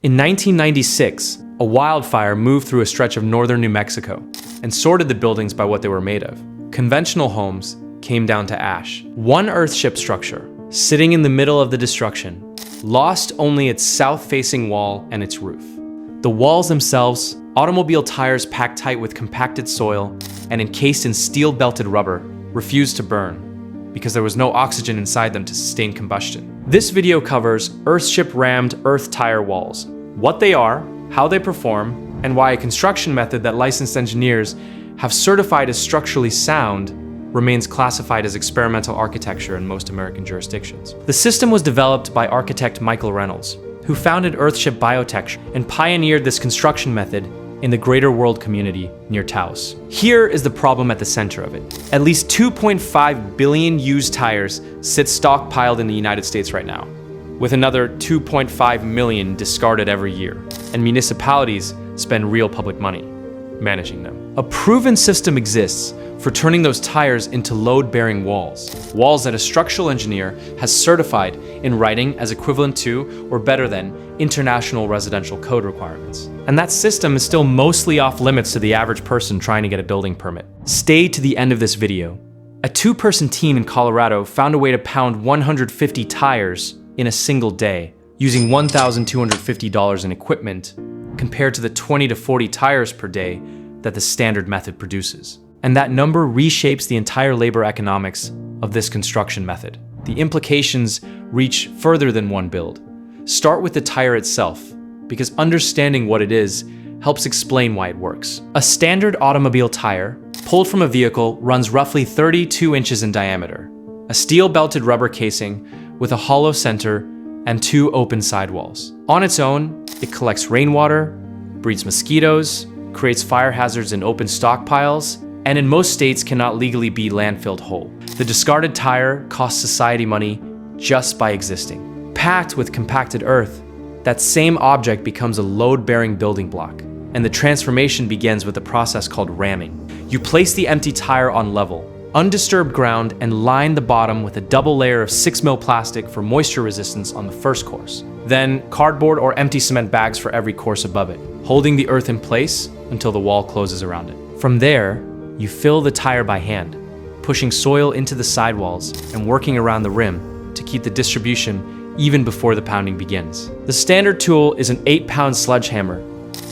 In 1996, a wildfire moved through a stretch of northern New Mexico and sorted the buildings by what they were made of. Conventional homes came down to ash. One Earthship structure, sitting in the middle of the destruction, lost only its south-facing wall and its roof. The walls themselves, automobile tires packed tight with compacted soil and encased in steel-belted rubber, refused to burn because there was no oxygen inside them to sustain combustion. This video covers Earthship rammed earth tire walls, what they are, how they perform, and why a construction method that licensed engineers have certified as structurally sound remains classified as experimental architecture in most American jurisdictions. The system was developed by architect Michael Reynolds, who founded Earthship Biotech and pioneered this construction method in the greater world community near Taos. Here is the problem at the center of it. At least 2.5 billion used tires sit stockpiled in the United States right now, with another 2.5 million discarded every year, and municipalities spend real public money managing them. A proven system exists for turning those tires into load-bearing walls that a structural engineer has certified in writing as equivalent to or better than international residential code requirements. And that system is still mostly off limits to the average person trying to get a building permit. Stay to the end of this video. A two-person team in Colorado found a way to pound 150 tires in a single day using $1,250 in equipment compared to the 20 to 40 tires per day that the standard method produces. And that number reshapes the entire labor economics of this construction method. The implications reach further than one build. Start with the tire itself, because understanding what it is helps explain why it works. A standard automobile tire, pulled from a vehicle, runs roughly 32 inches in diameter. A steel-belted rubber casing with a hollow center and two open sidewalls. On its own, it collects rainwater, breeds mosquitoes, creates fire hazards in open stockpiles, and in most states cannot legally be landfilled whole. The discarded tire costs society money just by existing. Packed with compacted earth, that same object becomes a load-bearing building block, and the transformation begins with a process called ramming. You place the empty tire on level, undisturbed ground, and line the bottom with a double layer of 6mm plastic for moisture resistance on the first course. Then cardboard or empty cement bags for every course above it, holding the earth in place until the wall closes around it. From there, you fill the tire by hand, pushing soil into the sidewalls and working around the rim to keep the distribution even before the pounding begins. The standard tool is an 8-pound sledgehammer,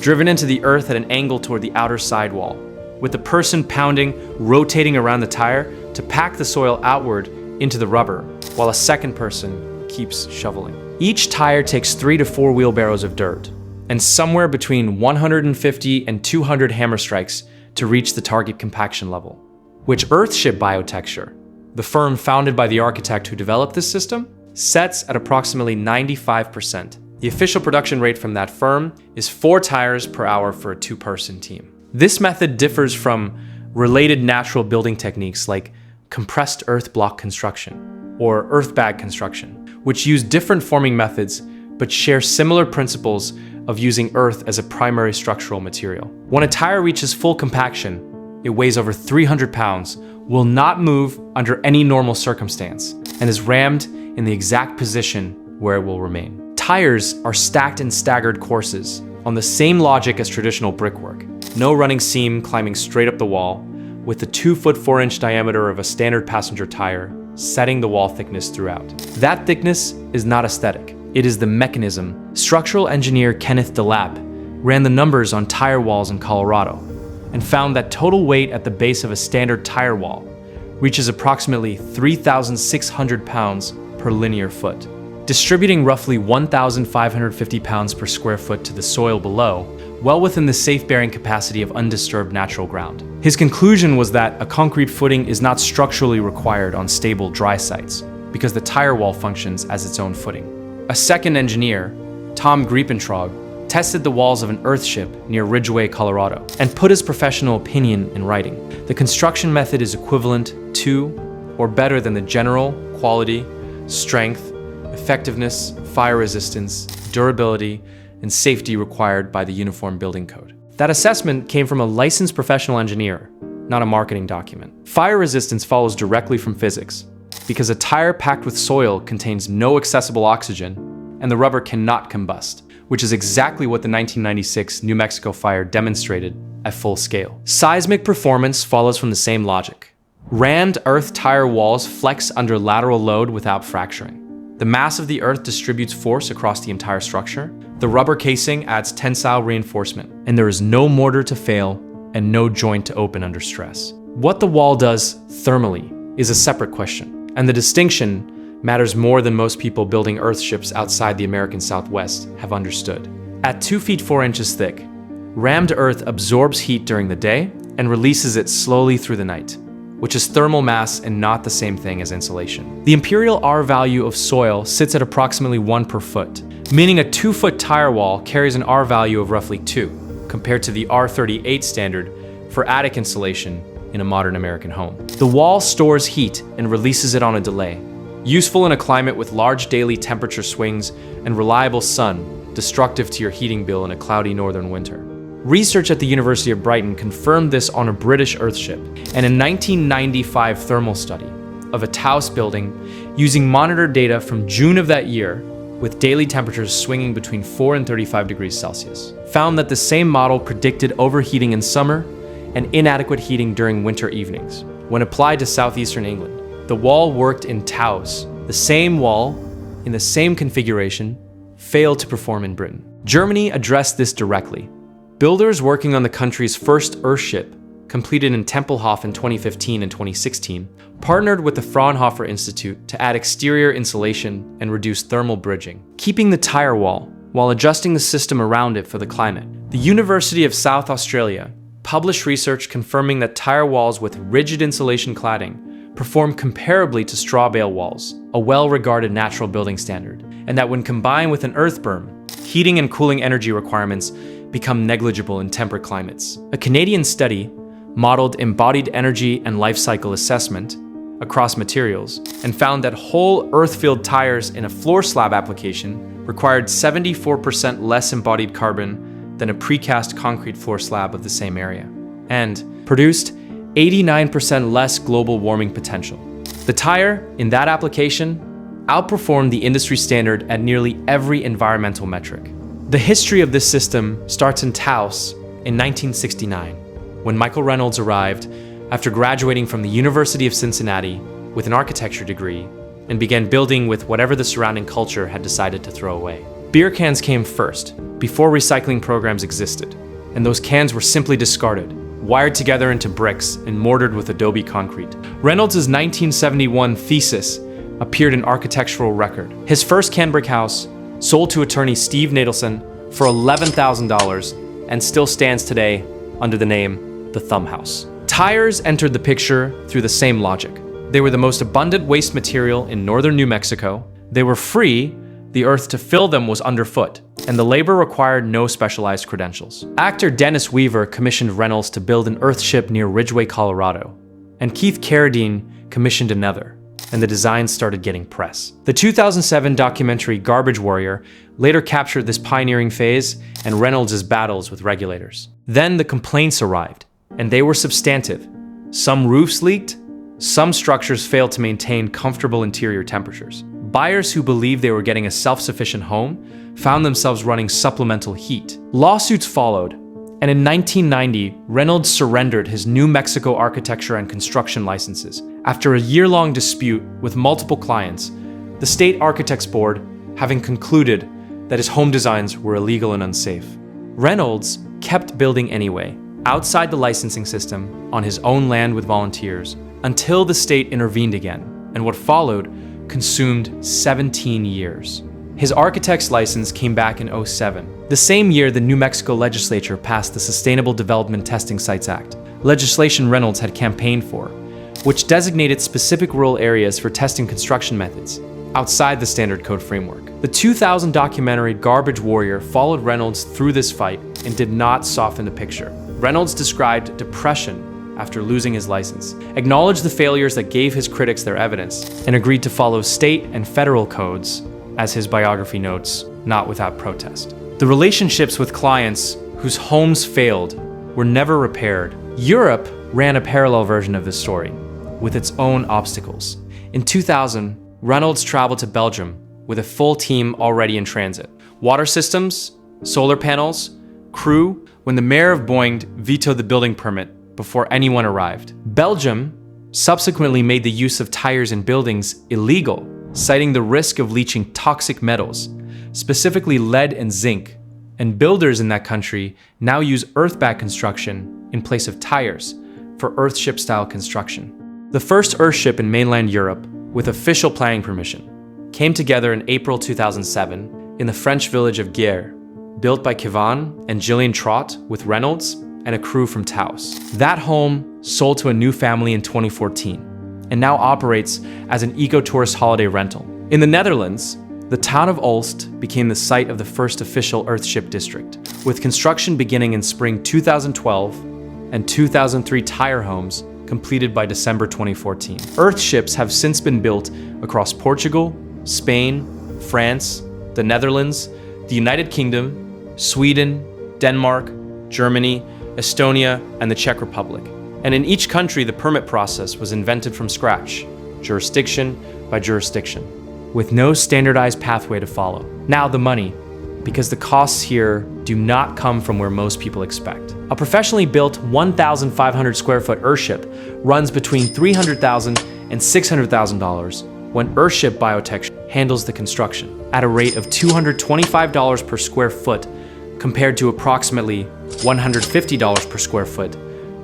driven into the earth at an angle toward the outer sidewall, with the person pounding rotating around the tire to pack the soil outward into the rubber, while a second person keeps shoveling. Each tire takes 3 to 4 wheelbarrows of dirt, and somewhere between 150 and 200 hammer strikes to reach the target compaction level, which Earthship Biotech, the firm founded by the architect who developed this system, sets at approximately 95%. The official production rate from that firm is 4 tires per hour for a 2-person team. This method differs from related natural building techniques like compressed earth block construction or earth bag construction, which use different forming methods but share similar principles of using earth as a primary structural material. When a tire reaches full compaction, it weighs over 300 pounds, will not move under any normal circumstance, and is rammed in the exact position where it will remain. Tires are stacked in staggered courses on the same logic as traditional brickwork. No running seam climbing straight up the wall, with the 2-foot 4-inch diameter of a standard passenger tire setting the wall thickness throughout. That thickness is not aesthetic. It is the mechanism. Structural engineer Kenneth DeLapp ran the numbers on tire walls in Colorado and found that total weight at the base of a standard tire wall reaches approximately 3,600 pounds per linear foot, distributing roughly 1,550 pounds per square foot to the soil below, well within the safe bearing capacity of undisturbed natural ground. His conclusion was that a concrete footing is not structurally required on stable dry sites because the tire wall functions as its own footing. A second engineer, Tom Griepentrog, tested the walls of an Earthship near Ridgway, Colorado, and put his professional opinion in writing. The construction method is equivalent to or better than the general quality, strength, effectiveness, fire resistance, durability, and safety required by the Uniform Building Code. That assessment came from a licensed professional engineer, not a marketing document. Fire resistance follows directly from physics, because a tire packed with soil contains no accessible oxygen, and the rubber cannot combust. which is exactly what the 1996 New Mexico fire demonstrated at full scale. Seismic performance follows from the same logic. Rammed earth tire walls flex under lateral load without fracturing. The mass of the earth distributes force across the entire structure. The rubber casing adds tensile reinforcement, and there is no mortar to fail and no joint to open under stress. What the wall does thermally is a separate question, and the distinction matters more than most people building Earthships outside the American Southwest have understood. At 2 feet 4 inches thick, rammed earth absorbs heat during the day and releases it slowly through the night, which is thermal mass and not the same thing as insulation. The imperial R value of soil sits at approximately 1 per foot, meaning a 2-foot tire wall carries an R value of roughly 2, compared to the R38 standard for attic insulation in a modern American home. The wall stores heat and releases it on a delay, useful in a climate with large daily temperature swings and reliable sun, destructive to your heating bill in a cloudy northern winter. Research at the University of Brighton confirmed this on a British Earthship, and a 1995 thermal study of a Taos building using monitored data from June of that year with daily temperatures swinging between 4 and 35 degrees Celsius, found that the same model predicted overheating in summer and inadequate heating during winter evenings. When applied to southeastern England, the wall worked in Taos. The same wall, in the same configuration, failed to perform in Britain. Germany addressed this directly. Builders working on the country's first Earthship, completed in Tempelhof in 2015 and 2016, partnered with the Fraunhofer Institute to add exterior insulation and reduce thermal bridging, keeping the tire wall while adjusting the system around it for the climate. The University of South Australia published research confirming that tire walls with rigid insulation cladding perform comparably to straw bale walls, a well-regarded natural building standard, and that when combined with an earth berm, heating and cooling energy requirements become negligible in temperate climates. A Canadian study modeled embodied energy and life cycle assessment across materials and found that whole earth-filled tires in a floor slab application required 74% less embodied carbon than a precast concrete floor slab of the same area, and produced 89% less global warming potential. The tire, in that application, outperformed the industry standard at nearly every environmental metric. The history of this system starts in Taos in 1969, when Michael Reynolds arrived after graduating from the University of Cincinnati with an architecture degree and began building with whatever the surrounding culture had decided to throw away. Beer cans came first, before recycling programs existed, and those cans were simply discarded, wired together into bricks and mortared with adobe concrete. Reynolds' 1971 thesis appeared in Architectural Record. His first can brick house sold to attorney Steve Nadelson for $11,000 and still stands today under the name The Thumb House. Tires entered the picture through the same logic. They were the most abundant waste material in northern New Mexico. They were free. The earth to fill them was underfoot, and the labor required no specialized credentials. Actor Dennis Weaver commissioned Reynolds to build an Earthship near Ridgway, Colorado, and Keith Carradine commissioned another, and the designs started getting press. The 2007 documentary Garbage Warrior later captured this pioneering phase and Reynolds' battles with regulators. Then the complaints arrived, and they were substantive. Some roofs leaked, some structures failed to maintain comfortable interior temperatures. Buyers who believed they were getting a self-sufficient home found themselves running supplemental heat. Lawsuits followed, and in 1990, Reynolds surrendered his New Mexico architecture and construction licenses. After a year-long dispute with multiple clients, the State Architects Board having concluded that his home designs were illegal and unsafe. Reynolds kept building anyway, outside the licensing system, on his own land with volunteers, until the state intervened again, and what followed consumed 17 years. His architect's license came back in 2007, the same year the New Mexico legislature passed the Sustainable Development Testing Sites Act, legislation Reynolds had campaigned for, which designated specific rural areas for testing construction methods outside the standard code framework. The 2000 documentary Garbage Warrior followed Reynolds through this fight and did not soften the picture. Reynolds described depression after losing his license, acknowledged the failures that gave his critics their evidence, and agreed to follow state and federal codes, as his biography notes, not without protest. The relationships with clients whose homes failed were never repaired. Europe ran a parallel version of this story, with its own obstacles. In 2000, Reynolds traveled to Belgium with a full team already in transit. Water systems solar panels, crew, when the mayor of Boeing vetoed the building permit before anyone arrived. Belgium subsequently made the use of tires in buildings illegal, citing the risk of leaching toxic metals, specifically lead and zinc, and builders in that country now use earthback construction in place of tires for Earthship-style construction. The first Earthship in mainland Europe, with official planning permission, came together in April 2007 in the French village of Guer, built by Kevin and Gillian Trott with Reynolds and a crew from Taos. That home sold to a new family in 2014 and now operates as an eco-tourist holiday rental. In the Netherlands, the town of Ulst became the site of the first official Earthship district, with construction beginning in spring 2012 and 2003 tire homes completed by December 2014. Earthships have since been built across Portugal, Spain, France, the Netherlands, the United Kingdom, Sweden, Denmark, Germany, Estonia, and the Czech Republic. And in each country, the permit process was invented from scratch, jurisdiction by jurisdiction, with no standardized pathway to follow. Now the money, because the costs here do not come from where most people expect. A professionally built 1,500 square foot Earthship runs between $300,000 and $600,000 when Earthship Biotech handles the construction at a rate of $225 per square foot compared to approximately $150 per square foot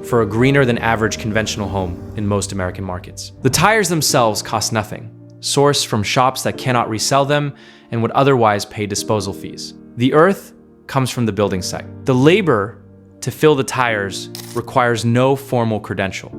for a greener than average conventional home in most American markets. The tires themselves cost nothing, sourced from shops that cannot resell them and would otherwise pay disposal fees. The earth comes from the building site. The labor to fill the tires requires no formal credential.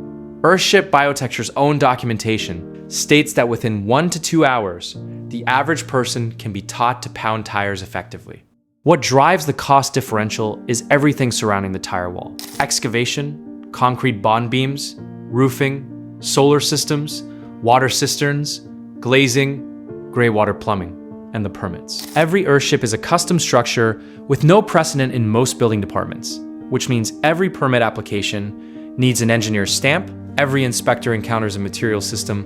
Earthship Biotecture's own documentation states that within 1 to 2 hours, the average person can be taught to pound tires effectively. What drives the cost differential is everything surrounding the tire wall: excavation, concrete bond beams, roofing, solar systems, water cisterns, glazing, gray water plumbing, and the permits. Every Earthship is a custom structure with no precedent in most building departments, which means every permit application needs an engineer's stamp, every inspector encounters a material system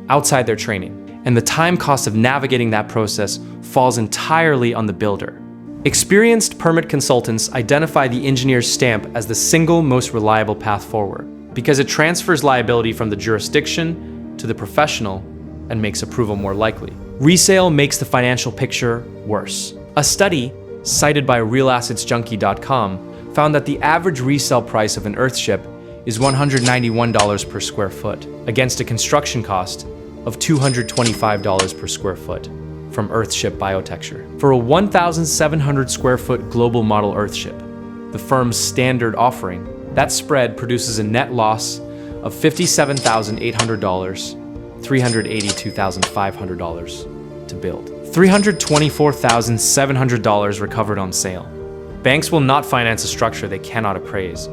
outside their training, and the time cost of navigating that process falls entirely on the builder. Experienced permit consultants identify the engineer's stamp as the single most reliable path forward because it transfers liability from the jurisdiction to the professional and makes approval more likely. Resale makes the financial picture worse. A study cited by RealAssetsJunkie.com found that the average resale price of an Earthship is $191 per square foot against a construction cost of $225 per square foot from Earthship Biotecture. For a 1,700 square foot global model Earthship, the firm's standard offering, that spread produces a net loss of $57,800, $382,500 to build. $324,700 recovered on sale. Banks will not finance a structure they cannot appraise.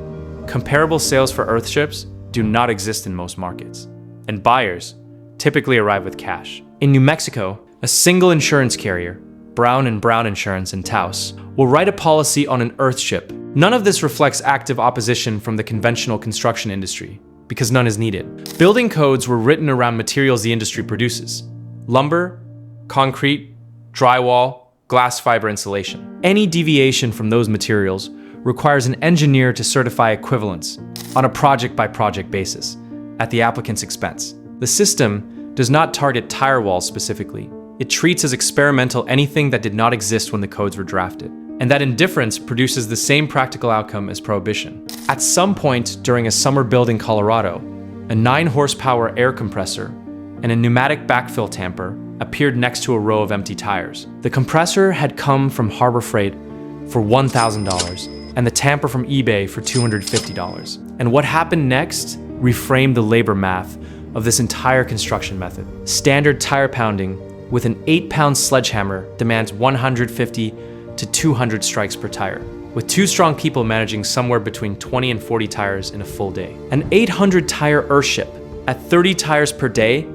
Comparable sales for Earthships do not exist in most markets, and buyers typically arrive with cash. In New Mexico, a single insurance carrier, Brown & Brown Insurance in Taos, will write a policy on an Earthship. None of this reflects active opposition from the conventional construction industry, because none is needed. Building codes were written around materials the industry produces: lumber, concrete, drywall, glass fiber insulation. Any deviation from those materials requires an engineer to certify equivalence on a project-by-project basis at the applicant's expense. The system does not target tire walls specifically. It treats as experimental anything that did not exist when the codes were drafted. And that indifference produces the same practical outcome as prohibition. At some point during a summer build in Colorado, a 9-horsepower air compressor and a pneumatic backfill tamper appeared next to a row of empty tires. The compressor had come from Harbor Freight for $1,000 and the tamper from eBay for $250. And what happened next reframed the labor math of this entire construction method. Standard tire pounding with an 8-pound sledgehammer demands 150 to 200 strikes per tire, with 2 strong people managing somewhere between 20 and 40 tires in a full day. An 800-tire Earthship at 30 tires per day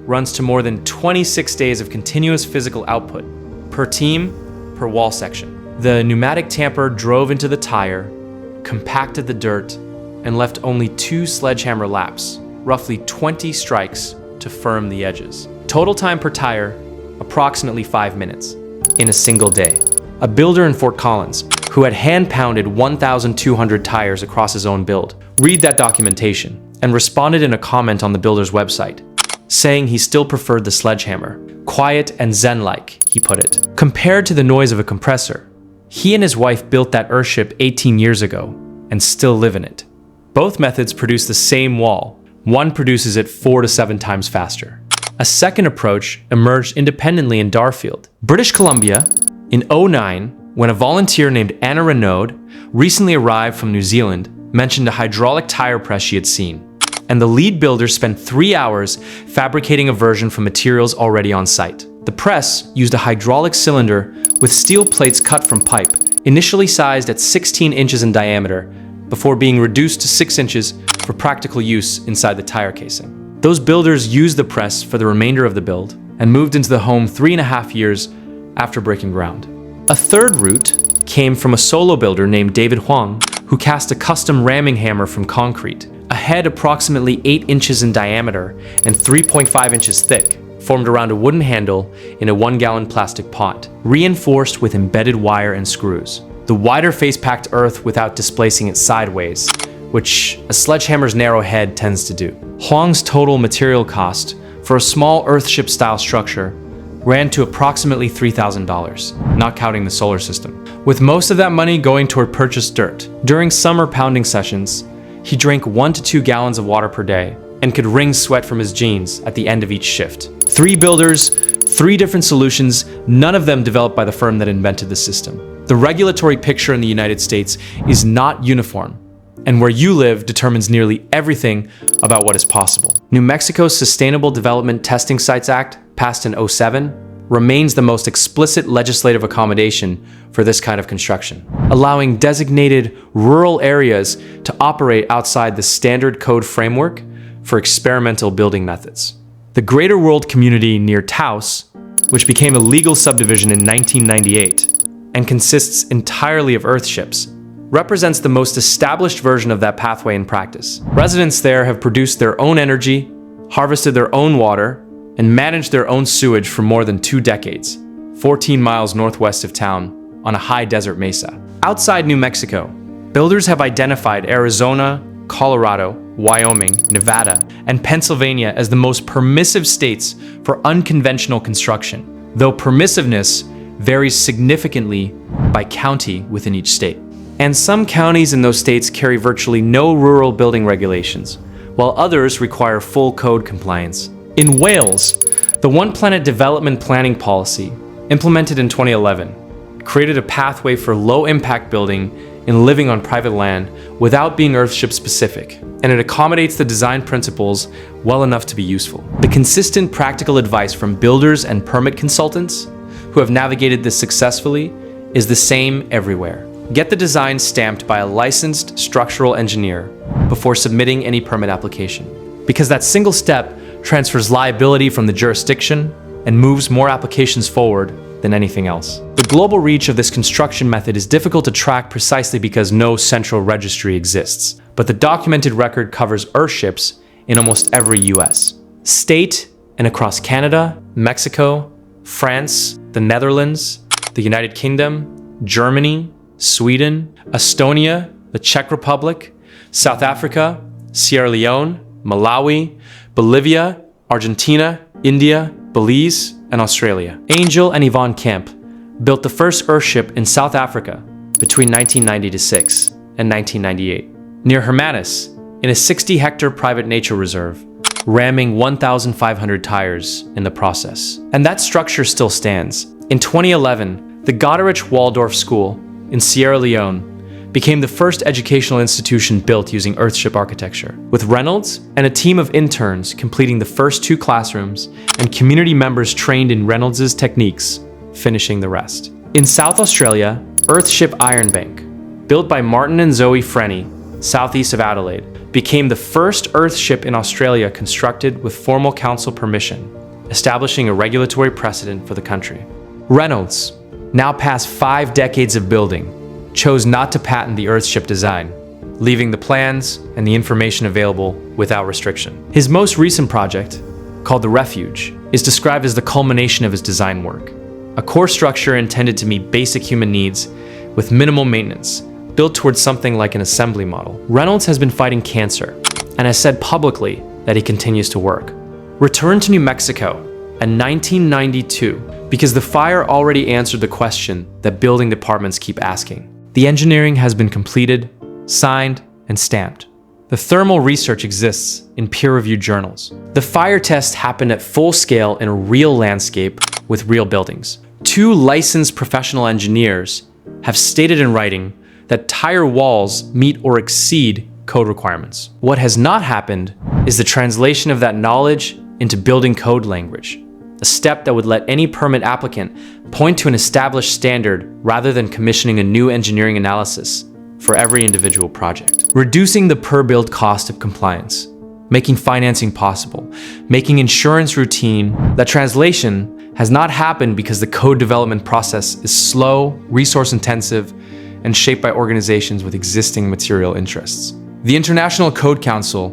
runs to more than 26 days of continuous physical output, per team, per wall section. The pneumatic tamper drove into the tire, compacted the dirt, and left only 2 sledgehammer laps, roughly 20 strikes to firm the edges. Total time per tire, approximately 5 minutes, in a single day. a builder in Fort Collins, who had hand-pounded 1,200 tires across his own build, read that documentation and responded in a comment on the builder's website, saying he still preferred the sledgehammer. Quiet and zen-like, he put it. Compared to the noise of a compressor, he and his wife built that Earthship 18 years ago and still live in it. Both methods produce the same wall. One produces it 4 to 7 times faster. A second approach emerged independently in Darfield, British Columbia, in 2009, when a volunteer named Anna Reynolds recently arrived from New Zealand, mentioned a hydraulic tire press she had seen, and the lead builder spent 3 hours fabricating a version from materials already on site. The press used a hydraulic cylinder with steel plates cut from pipe, initially sized at 16 inches in diameter, before being reduced to 6 inches for practical use inside the tire casing. Those builders used the press for the remainder of the build and moved into the home 3.5 years after breaking ground. A third route came from a solo builder named David Huang, who cast a custom ramming hammer from concrete, a head approximately 8 inches in diameter and 3.5 inches thick, formed around a wooden handle in a 1-gallon plastic pot, reinforced with embedded wire and screws. The wider face packed earth without displacing it sideways, which a sledgehammer's narrow head tends to do. Huang's total material cost for a small Earthship style structure ran to approximately $3,000, not counting the solar system, with most of that money going toward purchased dirt. During summer pounding sessions, he drank 1 to 2 gallons of water per day and could wring sweat from his jeans at the end of each shift. 3 builders, 3 different solutions, none of them developed by the firm that invented the system. The regulatory picture in the United States is not uniform, and where you live determines nearly everything about what is possible. New Mexico's Sustainable Development Testing Sites Act, passed in 2007, remains the most explicit legislative accommodation for this kind of construction, allowing designated rural areas to operate outside the standard code framework for experimental building methods. The Greater World Community near Taos, which became a legal subdivision in 1998, and consists entirely of Earthships, represents the most established version of that pathway in practice. Residents there have produced their own energy, harvested their own water, and managed their own sewage for more than 2 decades, 14 miles northwest of town on a high desert mesa. Outside New Mexico, builders have identified Arizona, Colorado, Wyoming, Nevada, and Pennsylvania as the most permissive states for unconventional construction, though permissiveness varies significantly by county within each state. And some counties in those states carry virtually no rural building regulations, while others require full code compliance. In Wales, the One Planet Development Planning Policy, implemented in 2011, created a pathway for low-impact building and living on private land without being Earthship specific, and it accommodates the design principles well enough to be useful. The consistent practical advice from builders and permit consultants who have navigated this successfully is the same everywhere. Get the design stamped by a licensed structural engineer before submitting any permit application, because that single step transfers liability from the jurisdiction and moves more applications forward than anything else. The global reach of this construction method is difficult to track precisely because no central registry exists, but the documented record covers Earthships in almost every US state and across Canada, Mexico, France, the Netherlands, the United Kingdom, Germany, Sweden, Estonia, the Czech Republic, South Africa, Sierra Leone, Malawi, Bolivia, Argentina, India, Belize, and Australia. Angel and Yvonne Kemp built the first Earthship in South Africa between 1996 and 1998, near Hermanus, in a 60-hectare private nature reserve, ramming 1,500 tires in the process. And that structure still stands. In 2011, the Goderich Waldorf School in Sierra Leone became the first educational institution built using Earthship architecture, with Reynolds and a team of interns completing the first 2 classrooms and community members trained in Reynolds' techniques finishing the rest. In South Australia, Earthship Ironbank, built by Martin and Zoe Frenny, southeast of Adelaide, became the first Earthship in Australia constructed with formal council permission, establishing a regulatory precedent for the country. Reynolds, now past 5 decades of building, chose not to patent the Earthship design, leaving the plans and the information available without restriction. His most recent project, called The Refuge, is described as the culmination of his design work, a core structure intended to meet basic human needs with minimal maintenance, built towards something like an assembly model. Reynolds has been fighting cancer and has said publicly that he continues to work. Returned to New Mexico in 1992 because the fire already answered the question that building departments keep asking. The engineering has been completed, signed, and stamped. The thermal research exists in peer-reviewed journals. The fire test happened at full scale in a real landscape with real buildings. 2 licensed professional engineers have stated in writing that tire walls meet or exceed code requirements. What has not happened is the translation of that knowledge into building code language, a step that would let any permit applicant point to an established standard rather than commissioning a new engineering analysis for every individual project. Reducing the per-build cost of compliance, making financing possible, making insurance routine. That translation has not happened because the code development process is slow, resource-intensive, and shaped by organizations with existing material interests. The International Code Council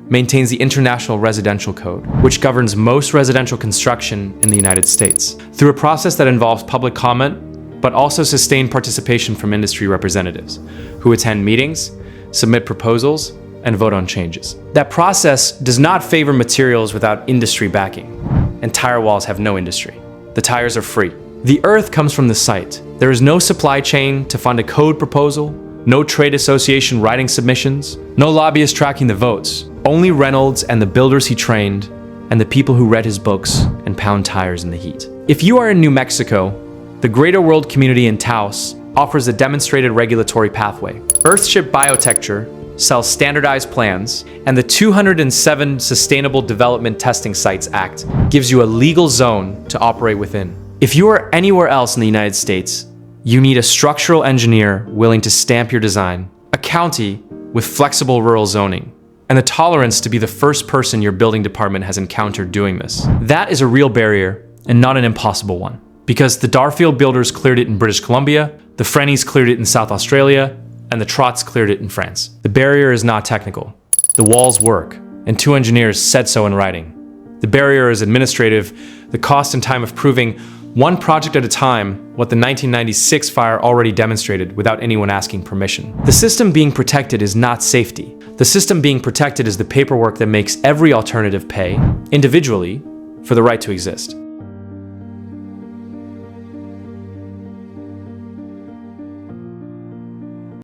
maintains the International Residential Code, which governs most residential construction in the United States, through a process that involves public comment, but also sustained participation from industry representatives, who attend meetings, submit proposals, and vote on changes. That process does not favor materials without industry backing, and tire walls have no industry. The tires are free. The earth comes from the site. There is no supply chain to fund a code proposal, no trade association writing submissions, no lobbyist tracking the votes. Only Reynolds and the builders he trained, and the people who read his books and pound tires in the heat. If you are in New Mexico, the Greater World Community in Taos offers a demonstrated regulatory pathway. Earthship Biotecture sells standardized plans, and the 207 Sustainable Development Testing Sites Act gives you a legal zone to operate within. If you are anywhere else in the United States, you need a structural engineer willing to stamp your design, a county with flexible rural zoning, and the tolerance to be the first person your building department has encountered doing this. That is a real barrier and not an impossible one, because the Darfield builders cleared it in British Columbia, the Frennies cleared it in South Australia, and the Trotts cleared it in France. The barrier is not technical. The walls work, and 2 engineers said so in writing. The barrier is administrative, the cost and time of proving one project at a time what the 1996 fire already demonstrated without anyone asking permission. The system being protected is not safety. The system being protected is the paperwork that makes every alternative pay, individually, for the right to exist.